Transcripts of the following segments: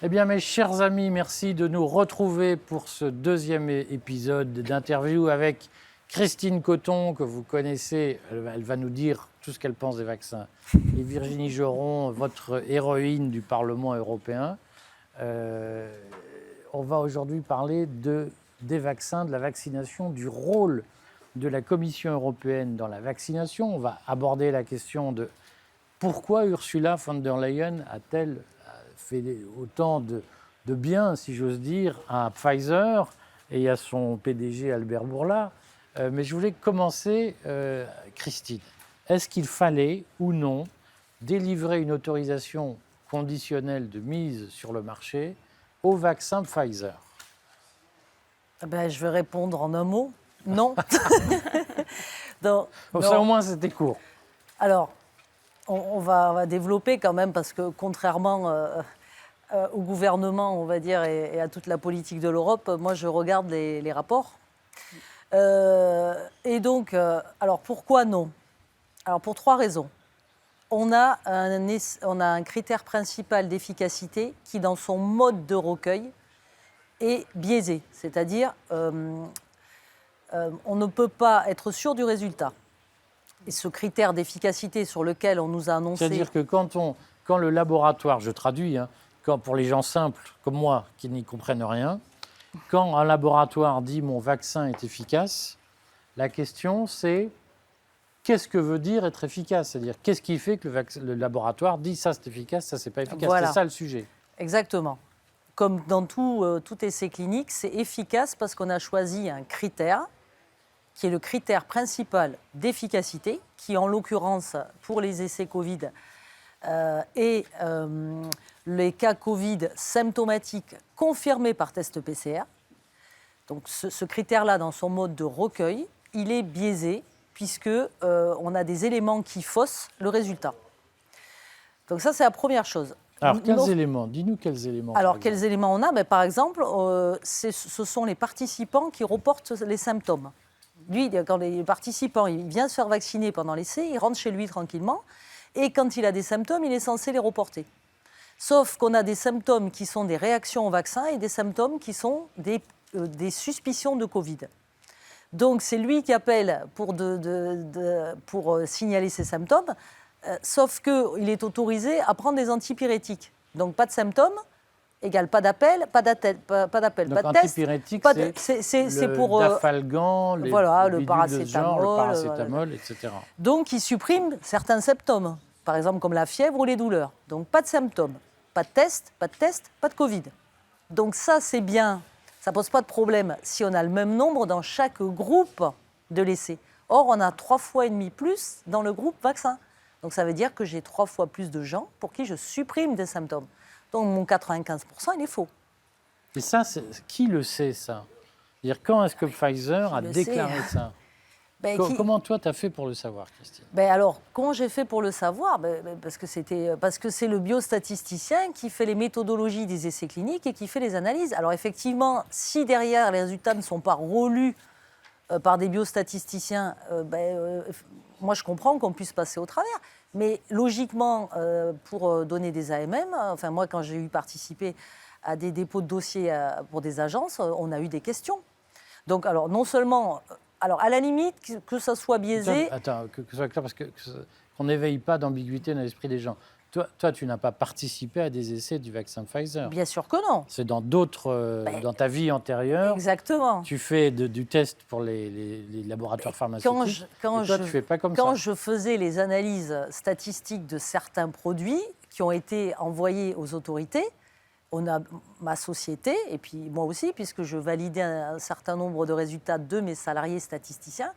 Eh bien, mes chers amis, merci de nous retrouver pour ce deuxième épisode d'interview avec Christine Coton, que vous connaissez. Elle va nous dire tout ce qu'elle pense des vaccins. Et Virginie Joron, votre héroïne du Parlement européen. On va aujourd'hui parler des vaccins, de la vaccination, du rôle de la Commission européenne dans la vaccination. On va aborder la question de pourquoi Ursula von der Leyen a-t-elle fait autant de bien, si j'ose dire, à Pfizer et à son PDG Albert Bourla. Mais je voulais commencer, Christine. Est-ce qu'il fallait ou non délivrer une autorisation conditionnelle de mise sur le marché au vaccin Pfizer? Je vais répondre en un mot. Non. Non. Ça, au moins, c'était court. Alors, on va développer quand même, parce que contrairement au gouvernement, on va dire, et à toute la politique de l'Europe, moi, je regarde les rapports. Et donc, alors pourquoi non? Alors, pour 3 raisons. On a un critère principal d'efficacité qui, dans son mode de recueil, est biaisé. C'est-à-dire, on ne peut pas être sûr du résultat. Et ce critère d'efficacité sur lequel on nous a annoncé... C'est-à-dire que quand le laboratoire, je traduis, pour les gens simples comme moi qui n'y comprennent rien, quand un laboratoire dit « mon vaccin est efficace », la question c'est qu'est-ce que veut dire être efficace? C'est-à-dire qu'est-ce qui fait que le laboratoire dit « ça c'est efficace, ça c'est pas efficace ». Voilà. C'est ça le sujet. Exactement. Comme dans tout essai clinique, c'est efficace parce qu'on a choisi un critère qui est le critère principal d'efficacité, qui en l'occurrence, pour les essais Covid, est les cas Covid symptomatiques confirmés par test PCR. Donc ce critère-là, dans son mode de recueil, il est biaisé puisqu'on a des éléments qui faussent le résultat. Donc ça, c'est la première chose. Alors, quels éléments? Dis-nous quels éléments. Alors, quels éléments on a? Par exemple, ce sont les participants qui reportent les symptômes. Lui, quand les participants, il vient se faire vacciner pendant l'essai, il rentre chez lui tranquillement, et quand il a des symptômes, il est censé les reporter. Sauf qu'on a des symptômes qui sont des réactions au vaccin et des symptômes qui sont des suspicions de Covid. Donc, c'est lui qui appelle pour signaler ses symptômes, sauf qu'il est autorisé à prendre des antipyrétiques. Donc, pas de symptômes égale pas d'appel, pas d'appel, pas de test. Antipyrétique, c'est pour Dafalgan, le paracétamol, etc. Donc, il supprime certains symptômes, par exemple comme la fièvre ou les douleurs. Donc, pas de symptômes, pas de test, pas de Covid. Donc ça, c'est bien, ça pose pas de problème si on a le même nombre dans chaque groupe de l'essai. Or, on a 3,5 fois plus dans le groupe vaccin. Donc, ça veut dire que j'ai 3 fois plus de gens pour qui je supprime des symptômes. Donc, mon 95%, il est faux. Et ça, qui le sait, ça? C'est-à-dire, quand est-ce que Pfizer a déclaré ça? Comment toi, tu as fait pour le savoir, Christine? Alors, comment j'ai fait pour le savoir? Parce que c'est le biostatisticien qui fait les méthodologies des essais cliniques et qui fait les analyses. Alors, effectivement, si derrière, les résultats ne sont pas relus par des biostatisticiens, moi, je comprends qu'on puisse passer au travers. Mais logiquement, pour donner des AMM, enfin moi, quand j'ai participé à des dépôts de dossiers pour des agences, on a eu des questions. Donc, alors, non seulement... Alors, à la limite, que ça soit biaisé... Attends, que ce soit clair, parce qu'on n'éveille pas d'ambiguïté dans l'esprit des gens. Toi, tu n'as pas participé à des essais du vaccin Pfizer. Bien sûr que non. C'est dans d'autres, dans ta vie antérieure. Exactement. Tu fais du test pour les laboratoires pharmaceutiques. Toi, tu ne fais pas comme ça. Quand je faisais les analyses statistiques de certains produits qui ont été envoyés aux autorités, ma société, et puis moi aussi, puisque je validais un certain nombre de résultats de mes salariés statisticiens,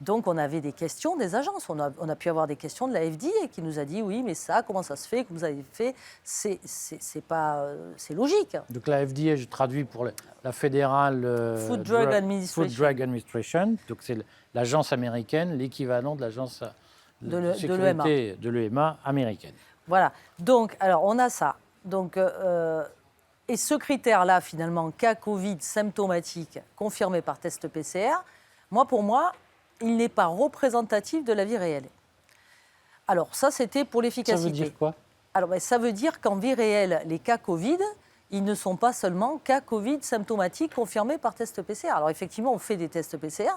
donc on avait des questions des agences. On a pu avoir des questions de la FDA qui nous a dit oui, mais ça, comment ça se fait que vous avez fait? C'est logique. Donc la FDA, je traduis pour la fédérale Food Drug Administration. Donc c'est l'agence américaine, l'équivalent de l'agence de sécurité de l'EMA américaine. Voilà. Donc alors on a ça. Donc et ce critère-là, finalement, cas Covid symptomatique confirmé par test PCR, pour moi, il n'est pas représentatif de la vie réelle. Alors ça, c'était pour l'efficacité. Ça veut dire quoi? Alors ça veut dire qu'en vie réelle, les cas Covid, ils ne sont pas seulement cas Covid symptomatiques confirmés par test PCR. Alors effectivement, on fait des tests PCR,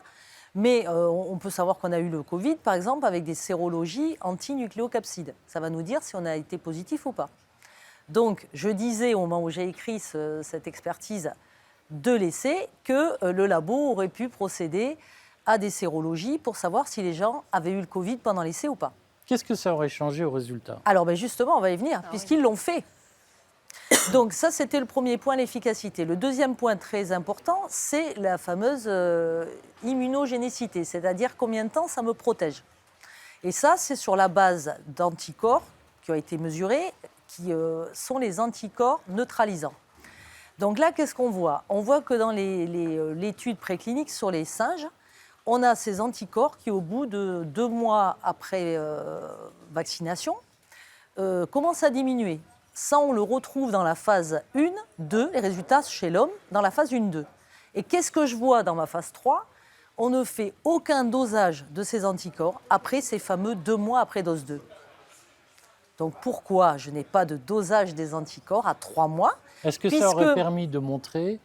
mais on peut savoir qu'on a eu le Covid, par exemple, avec des sérologies antinucléocapsides. Ça va nous dire si on a été positif ou pas. Donc, je disais au moment où j'ai écrit cette expertise de l'essai que le labo aurait pu procéder à des sérologies pour savoir si les gens avaient eu le Covid pendant l'essai ou pas. Qu'est-ce que ça aurait changé au résultat? Alors, justement, on va y venir, puisqu'ils l'ont fait. Donc ça, c'était le premier point, l'efficacité. Le deuxième point très important, c'est la fameuse immunogénicité, c'est-à-dire combien de temps ça me protège. Et ça, c'est sur la base d'anticorps qui ont été mesurés, qui sont les anticorps neutralisants. Donc là, qu'est-ce qu'on voit? On voit que dans l'étude préclinique sur les singes, on a ces anticorps qui, au bout de 2 mois après vaccination, commencent à diminuer. Ça, on le retrouve dans la phase 1, 2, les résultats chez l'homme, dans la phase 1, 2. Et qu'est-ce que je vois dans ma phase 3? On ne fait aucun dosage de ces anticorps après ces fameux 2 mois après dose 2. Donc pourquoi je n'ai pas de dosage des anticorps à 3 mois? Est-ce que ça aurait permis de montrer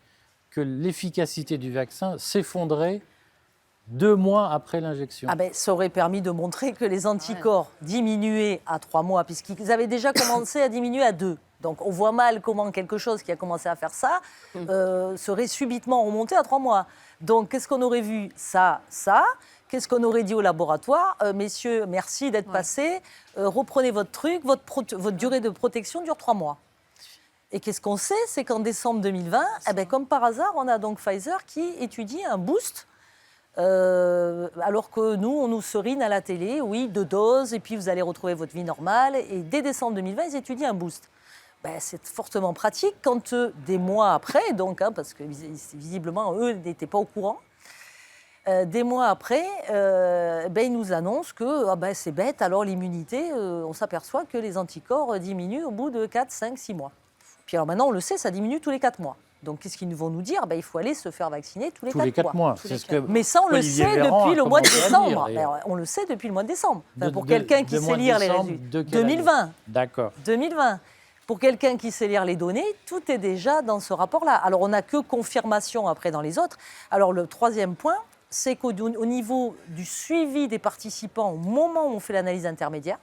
que l'efficacité du vaccin s'effondrait 2 mois après l'injection? Ça aurait permis de montrer que les anticorps diminuaient à 3 mois, puisqu'ils avaient déjà commencé à diminuer à 2. Donc on voit mal comment quelque chose qui a commencé à faire ça serait subitement remonté à 3 mois. Donc qu'est-ce qu'on aurait vu? Ça. Qu'est-ce qu'on aurait dit au laboratoire? Messieurs, merci d'être passés. Reprenez votre truc, votre durée de protection dure 3 mois. Et qu'est-ce qu'on sait? C'est qu'en décembre 2020, comme par hasard, on a donc Pfizer qui étudie un boost. Alors que nous, on nous serine à la télé, oui, 2 doses, et puis vous allez retrouver votre vie normale. Et dès décembre 2020, ils étudient un boost. C'est fortement pratique quand des mois après, donc, parce que visiblement, eux n'étaient pas au courant, des mois après, ils nous annoncent que c'est bête, alors l'immunité, on s'aperçoit que les anticorps diminuent au bout de 4, 5, 6 mois. Puis alors maintenant, on le sait, ça diminue tous les 4 mois. Donc, qu'est-ce qu'ils vont nous dire? Il faut aller se faire vacciner tous les 4 mois. C'est ce que Mais ça, on le sait depuis le mois de décembre. On le sait depuis le mois de décembre. Pour quelqu'un qui sait lire les résultats. 2020. D'accord. 2020. Pour quelqu'un qui sait lire les données, tout est déjà dans ce rapport-là. Alors, on n'a que confirmation après dans les autres. Alors, le troisième point, c'est qu'au niveau du suivi des participants au moment où on fait l'analyse intermédiaire,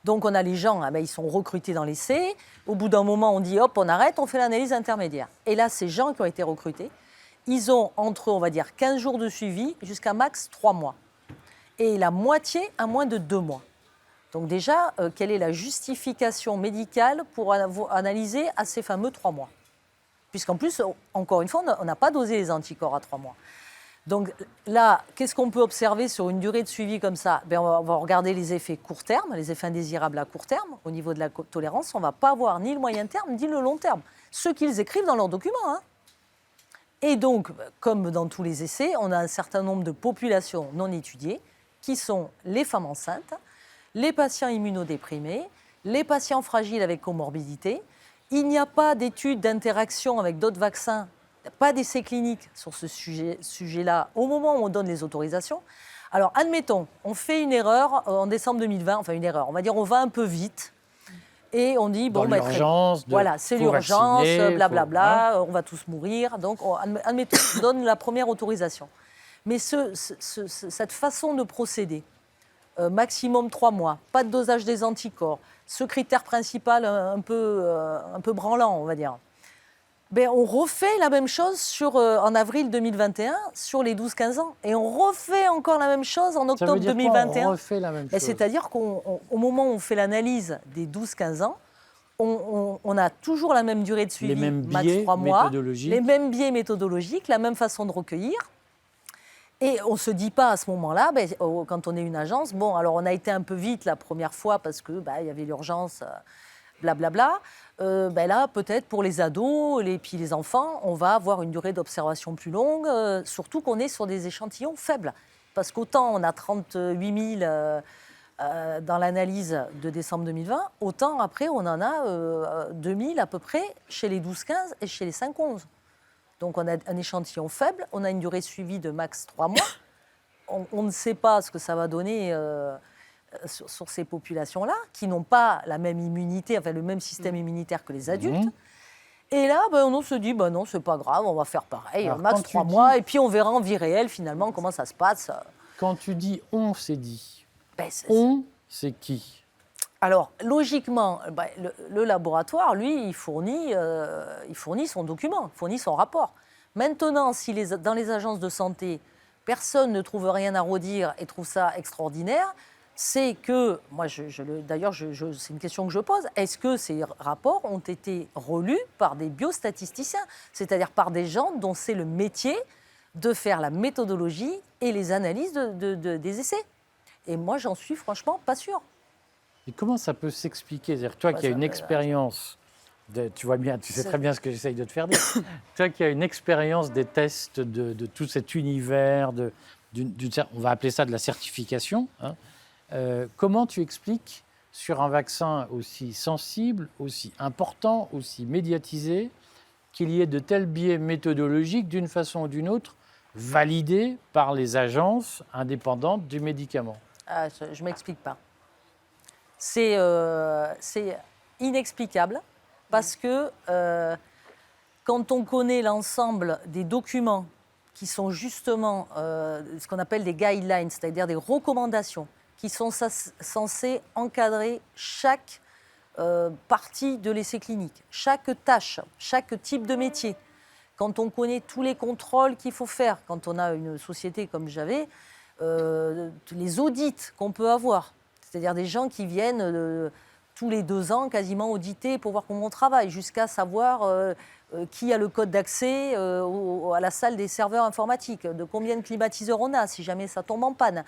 donc on a les gens, ils sont recrutés dans l'essai. Au bout d'un moment, on dit hop, on arrête, on fait l'analyse intermédiaire. Et là, ces gens qui ont été recrutés, ils ont entre, on va dire, 15 jours de suivi jusqu'à max 3 mois. Et la moitié à moins de 2 mois. Donc déjà, quelle est la justification médicale pour analyser à ces fameux 3 mois? Puisqu'en plus, encore une fois, on n'a pas dosé les anticorps à 3 mois. Donc là, qu'est-ce qu'on peut observer sur une durée de suivi comme ça? On va regarder les effets court terme, les effets indésirables à court terme. Au niveau de la tolérance, on ne va pas voir ni le moyen terme, ni le long terme. Ce qu'ils écrivent dans leurs documents. Et donc, comme dans tous les essais, on a un certain nombre de populations non étudiées, qui sont les femmes enceintes, les patients immunodéprimés, les patients fragiles avec comorbidité. Il n'y a pas d'études d'interaction avec d'autres vaccins. Pas d'essais cliniques sur ce sujet-là au moment où on donne les autorisations. Alors, admettons, on fait une erreur en décembre 2020, enfin une erreur, on va dire on va un peu vite et on dit, l'urgence, voilà, c'est l'urgence, blablabla, on va tous mourir. Donc, admettons, on donne la première autorisation. Mais cette façon de procéder, maximum 3 mois, pas de dosage des anticorps, ce critère principal un peu branlant, on va dire. On refait la même chose en avril 2021 sur les 12-15 ans. Et on refait encore la même chose en octobre 2021. On refait la même chose. C'est-à-dire qu'au moment où on fait l'analyse des 12-15 ans, on a toujours la même durée de suivi, les mêmes max biais 3 mois, méthodologiques. les mêmes biais méthodologiques, la même façon de recueillir. Et on ne se dit pas à ce moment-là, quand on est une agence, alors on a été un peu vite la première fois parce qu'il y avait l'urgence, blablabla. Là, peut-être pour les ados et puis les enfants, on va avoir une durée d'observation plus longue, surtout qu'on est sur des échantillons faibles. Parce qu'autant on a 38 000 dans l'analyse de décembre 2020, autant après on en a 2 000 à peu près chez les 12-15 et chez les 5-11. Donc on a un échantillon faible, on a une durée suivie de max 3 mois. On ne sait pas ce que ça va donner sur ces populations-là, qui n'ont pas la même immunité, enfin le même système immunitaire que les adultes. Et là, on se dit, non, c'est pas grave, on va faire pareil, Alors, max quand 3 tu mois, dis- et puis on verra en vie réelle, finalement, comment ça se passe. Quand tu dis « on », c'est dit. C'est- On, c'est qui? Alors, logiquement, le laboratoire, lui, il fournit son document, il fournit son rapport. Maintenant, si dans les agences de santé, personne ne trouve rien à redire et trouve ça extraordinaire, c'est que, moi, d'ailleurs, c'est une question que je pose, est-ce que ces rapports ont été relus par des biostatisticiens, c'est-à-dire par des gens dont c'est le métier de faire la méthodologie et les analyses des essais? Et moi, j'en suis franchement pas sûre. Et comment ça peut s'expliquer? C'est-à-dire, toi qui as une expérience, tu vois bien, tu sais très bien ce que j'essaye de te faire dire. Toi qui as une expérience des tests de tout cet univers, on va appeler ça de la certification, hein, comment tu expliques sur un vaccin aussi sensible, aussi important, aussi médiatisé, qu'il y ait de tels biais méthodologiques, d'une façon ou d'une autre, validés par les agences indépendantes du médicament? Je ne m'explique pas. C'est inexplicable parce que quand on connaît l'ensemble des documents qui sont justement ce qu'on appelle des guidelines, c'est-à-dire des recommandations qui sont censées encadrer chaque partie de l'essai clinique, chaque tâche, chaque type de métier, quand on connaît tous les contrôles qu'il faut faire, quand on a une société comme j'avais, les audits qu'on peut avoir, c'est-à-dire des gens qui viennent tous les 2 ans quasiment auditer pour voir comment on travaille, jusqu'à savoir qui a le code d'accès à la salle des serveurs informatiques, de combien de climatiseurs on a si jamais ça tombe en panne,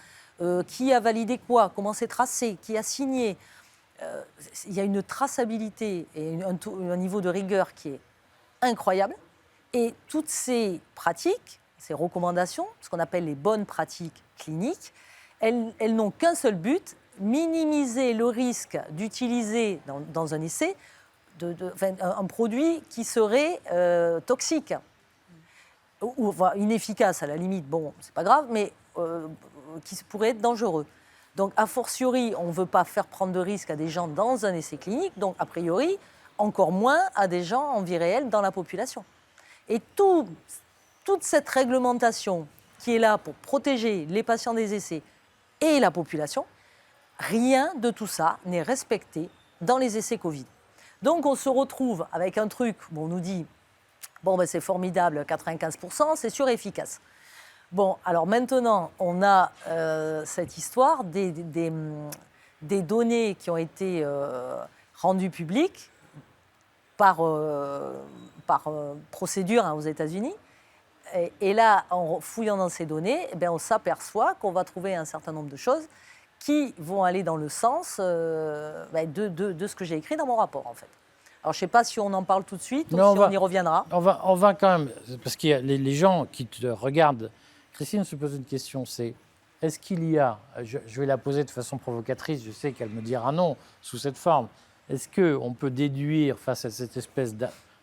qui a validé quoi, comment c'est tracé, qui a signé. Il y a une traçabilité et un niveau de rigueur qui est incroyable. Et toutes ces pratiques, ces recommandations, ce qu'on appelle les bonnes pratiques cliniques, elles n'ont qu'un seul but, minimiser le risque d'utiliser dans un essai un produit qui serait toxique ou inefficace à la limite, c'est pas grave, mais qui pourrait être dangereux. Donc, a fortiori, on ne veut pas faire prendre de risques à des gens dans un essai clinique, donc a priori, encore moins à des gens en vie réelle dans la population. Et toute cette réglementation qui est là pour protéger les patients des essais et la population, rien de tout ça n'est respecté dans les essais Covid. Donc on se retrouve avec un truc où on nous dit c'est formidable, 95%, c'est sûr et efficace. Alors maintenant, on a cette histoire des données qui ont été rendues publiques par procédure aux États-Unis. Et là, en fouillant dans ces données, on s'aperçoit qu'on va trouver un certain nombre de choses qui vont aller dans le sens de ce que j'ai écrit dans mon rapport, en fait. Alors, je ne sais pas si on en parle tout de suite ou si on y reviendra. On va quand même, parce qu'il y a les gens qui te regardent. Christine se pose une question, c'est est-ce qu'il y a, je vais la poser de façon provocatrice, je sais qu'elle me dira non sous cette forme, est-ce qu'on peut déduire face à cette espèce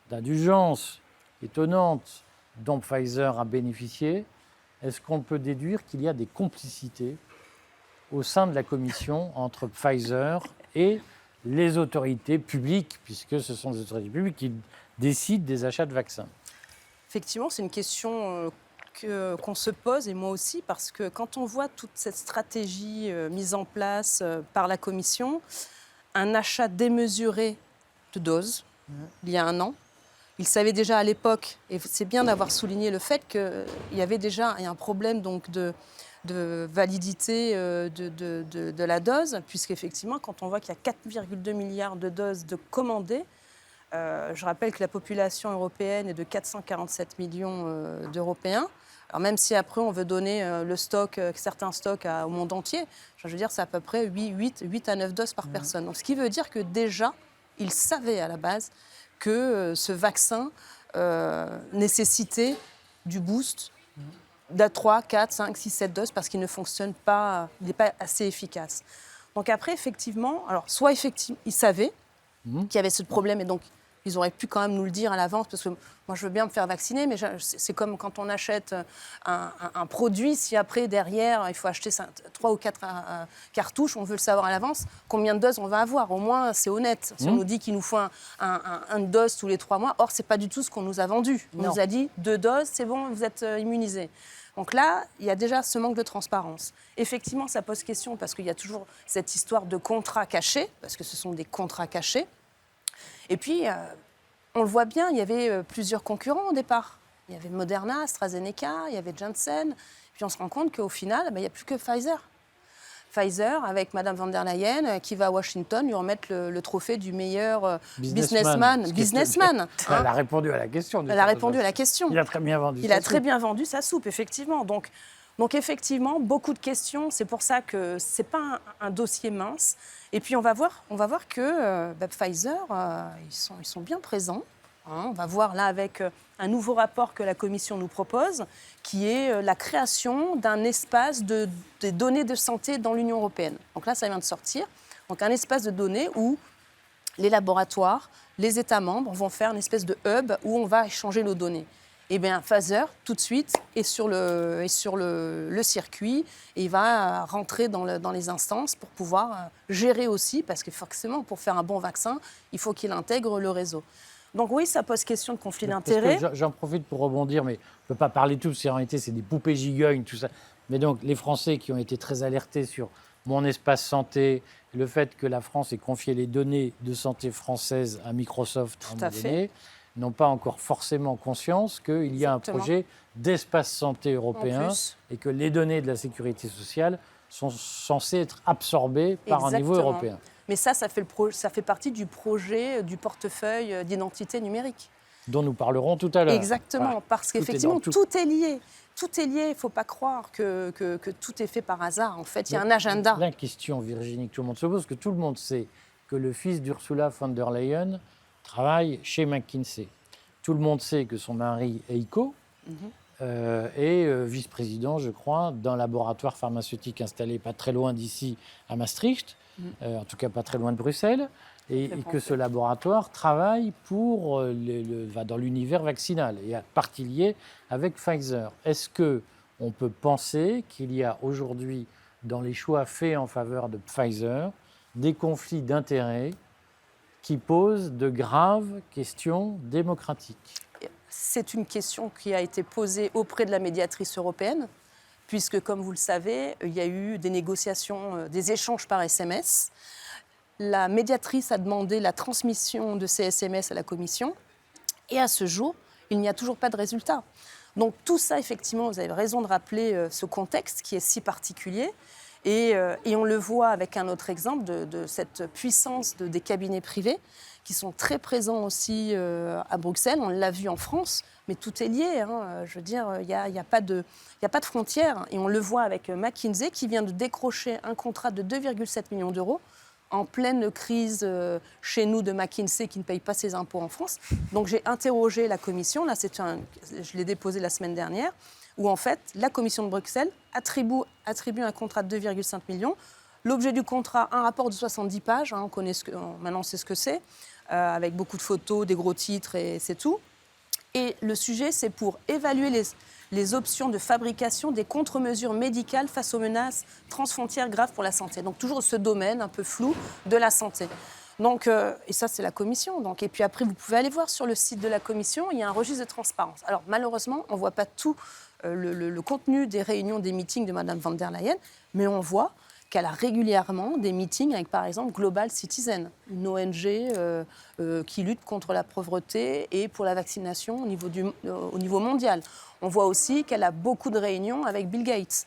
d'indulgence étonnante dont Pfizer a bénéficié, est-ce qu'on peut déduire qu'il y a des complicités au sein de la commission entre Pfizer et les autorités publiques, puisque ce sont les autorités publiques qui décident des achats de vaccins? Effectivement, c'est une question qu'on se pose, et moi aussi, parce que quand on voit toute cette stratégie mise en place par la Commission, un achat démesuré de doses, il y a 1 an, ils savaient déjà à l'époque, et c'est bien d'avoir souligné le fait qu'il y avait déjà un problème donc, de validité de la dose, puisqu'effectivement, quand on voit qu'il y a 4,2 milliards de doses de commandées, je rappelle que la population européenne est de 447 millions d'Européens. Alors même si après on veut donner certains stocks au monde entier, je veux dire c'est à peu près 8 à 9 doses par personne. Donc, ce qui veut dire que déjà, ils savaient à la base que ce vaccin nécessitait du boost de 3, 4, 5, 6, 7 doses parce qu'il ne fonctionne pas, il n'est pas assez efficace. Donc après, effectivement, alors soit effectivement, ils savaient qu'il y avait ce problème et donc Ils auraient pu quand même nous le dire à l'avance, parce que moi, je veux bien me faire vacciner, mais c'est comme quand on achète un produit, si après, derrière, il faut acheter 3 ou 4 cartouches, on veut le savoir à l'avance, combien de doses on va avoir. Au moins, c'est honnête. Si on nous dit qu'il nous faut une dose tous les 3 mois, or, ce n'est pas du tout ce qu'on nous a vendu. On nous a dit 2 doses, c'est bon, vous êtes immunisés. Donc là, il y a déjà ce manque de transparence. Effectivement, ça pose question, parce qu'il y a toujours cette histoire de contrats cachés, parce que ce sont des contrats cachés. Et puis, on le voit bien, il y avait plusieurs concurrents au départ. Il y avait Moderna, AstraZeneca, il y avait Janssen. Puis on se rend compte qu'au final, il n'y a plus que Pfizer. Pfizer, avec Mme von der Leyen, qui va à Washington lui remettre le trophée du meilleur businessman. Elle a répondu à la question. Elle a répondu à la question. Il a très bien vendu Il a très bien vendu sa soupe, effectivement. Donc effectivement, beaucoup de questions. C'est pour ça que ce n'est pas un dossier mince. Et puis, on va voir que Pfizer, ils sont bien présents. Hein. On va voir là avec un nouveau rapport que la Commission nous propose, qui est la création d'un espace des données de santé dans l'Union européenne. Donc là, ça vient de sortir. Donc un espace de données où les laboratoires, les États membres vont faire une espèce de hub où on va échanger nos données. Eh bien, Pfizer, tout de suite, est sur le circuit et il va rentrer dans les instances pour pouvoir gérer aussi, parce que forcément, pour faire un bon vaccin, il faut qu'il intègre le réseau. Donc oui, ça pose question de conflit d'intérêts. J'en profite pour rebondir, mais on ne peut pas parler de tout, parce qu'en réalité, c'est des poupées gigognes, tout ça. Mais donc, les Français qui ont été très alertés sur mon espace santé, le fait que la France ait confié les données de santé françaises à Microsoft à un moment donné, n'ont pas encore forcément conscience qu'il y a un projet d'espace santé européen et que les données de la sécurité sociale sont censées être absorbées par un niveau européen. Mais ça fait partie du projet du portefeuille d'identité numérique. Dont nous parlerons tout à l'heure. Exactement, voilà. Parce qu'effectivement, tout est lié. Tout est lié, il ne faut pas croire que tout est fait par hasard. En fait, il y a un agenda. La question, Virginie, que tout le monde se pose, que tout le monde sait que le fils d'Ursula von der Leyen travaille chez McKinsey. Tout le monde sait que son mari, Heiko, est vice-président, je crois, d'un laboratoire pharmaceutique installé pas très loin d'ici, à Maastricht, en tout cas pas très loin de Bruxelles, et que ce laboratoire travaille dans l'univers vaccinal et a partie liée avec Pfizer. Est-ce qu'on peut penser qu'il y a aujourd'hui, dans les choix faits en faveur de Pfizer, des conflits d'intérêts qui pose de graves questions démocratiques? C'est une question qui a été posée auprès de la médiatrice européenne, puisque, comme vous le savez, il y a eu des négociations, des échanges par SMS. La médiatrice a demandé la transmission de ces SMS à la Commission, et à ce jour, il n'y a toujours pas de résultat. Donc tout ça, effectivement, vous avez raison de rappeler ce contexte qui est si particulier. Et on le voit avec un autre exemple de cette puissance des cabinets privés qui sont très présents aussi à Bruxelles. On l'a vu en France, mais tout est lié. Hein. Je veux dire, il n'y a pas de frontières. Et on le voit avec McKinsey qui vient de décrocher un contrat de 2,7 millions d'euros en pleine crise chez nous de McKinsey qui ne paye pas ses impôts en France. Donc j'ai interrogé la commission, là, je l'ai déposé la semaine dernière, où en fait la commission de Bruxelles attribue un contrat de 2,5 millions. L'objet du contrat, un rapport de 70 pages, hein, maintenant on sait ce que c'est, avec beaucoup de photos, des gros titres et c'est tout. Et le sujet, c'est pour évaluer les options de fabrication des contre-mesures médicales face aux menaces transfrontières graves pour la santé. Donc toujours ce domaine un peu flou de la santé. Donc, et ça, c'est la commission. Donc, et puis après, vous pouvez aller voir sur le site de la commission, il y a un registre de transparence. Alors malheureusement, on ne voit pas tout le contenu des réunions, des meetings de Mme von der Leyen, mais on voit qu'elle a régulièrement des meetings avec, par exemple, Global Citizen, une ONG qui lutte contre la pauvreté et pour la vaccination au niveau mondial. On voit aussi qu'elle a beaucoup de réunions avec Bill Gates.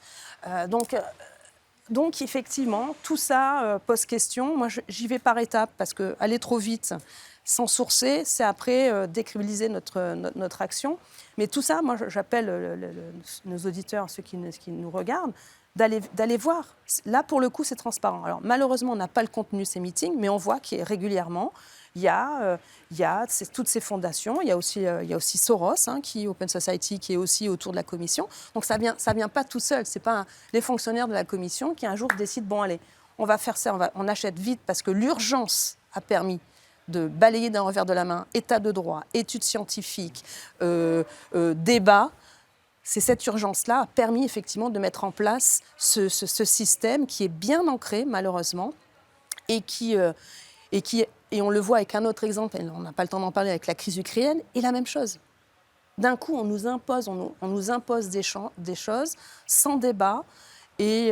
Donc, effectivement, tout ça pose question. Moi, j'y vais par étapes parce qu'aller trop vite, sans sourcer, c'est après décrédibiliser notre action. Mais tout ça, moi, j'appelle nos auditeurs, ceux qui nous regardent, d'aller voir. Là, pour le coup, c'est transparent. Alors, malheureusement, on n'a pas le contenu de ces meetings, mais on voit qu'il y a régulièrement, il y a toutes ces fondations. Il y a aussi Soros, hein, Open Society, qui est aussi autour de la commission. Donc, ça vient pas tout seul. C'est pas les fonctionnaires de la commission qui, un jour, décident, bon, allez, on va faire ça, on achète vite, parce que l'urgence a permis de balayer d'un revers de la main état de droit, études scientifiques, débats. C'est cette urgence-là a permis effectivement de mettre en place ce système qui est bien ancré, malheureusement, et on le voit avec un autre exemple, et on n'a pas le temps d'en parler, avec la crise ukrainienne, et la même chose. D'un coup, on nous impose des choses sans débat et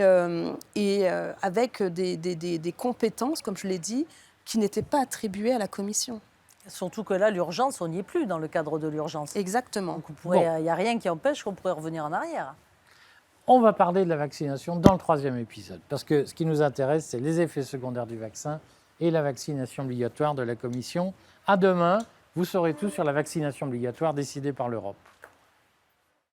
avec des compétences, comme je l'ai dit, qui n'étaient pas attribuées à la Commission. Surtout que là, l'urgence, on n'y est plus dans le cadre de l'urgence. Exactement. Donc il n'y a rien qui empêche qu'on pourrait revenir en arrière. On va parler de la vaccination dans le 3e épisode, parce que ce qui nous intéresse, c'est les effets secondaires du vaccin et la vaccination obligatoire de la Commission. À demain, vous saurez tout sur la vaccination obligatoire décidée par l'Europe.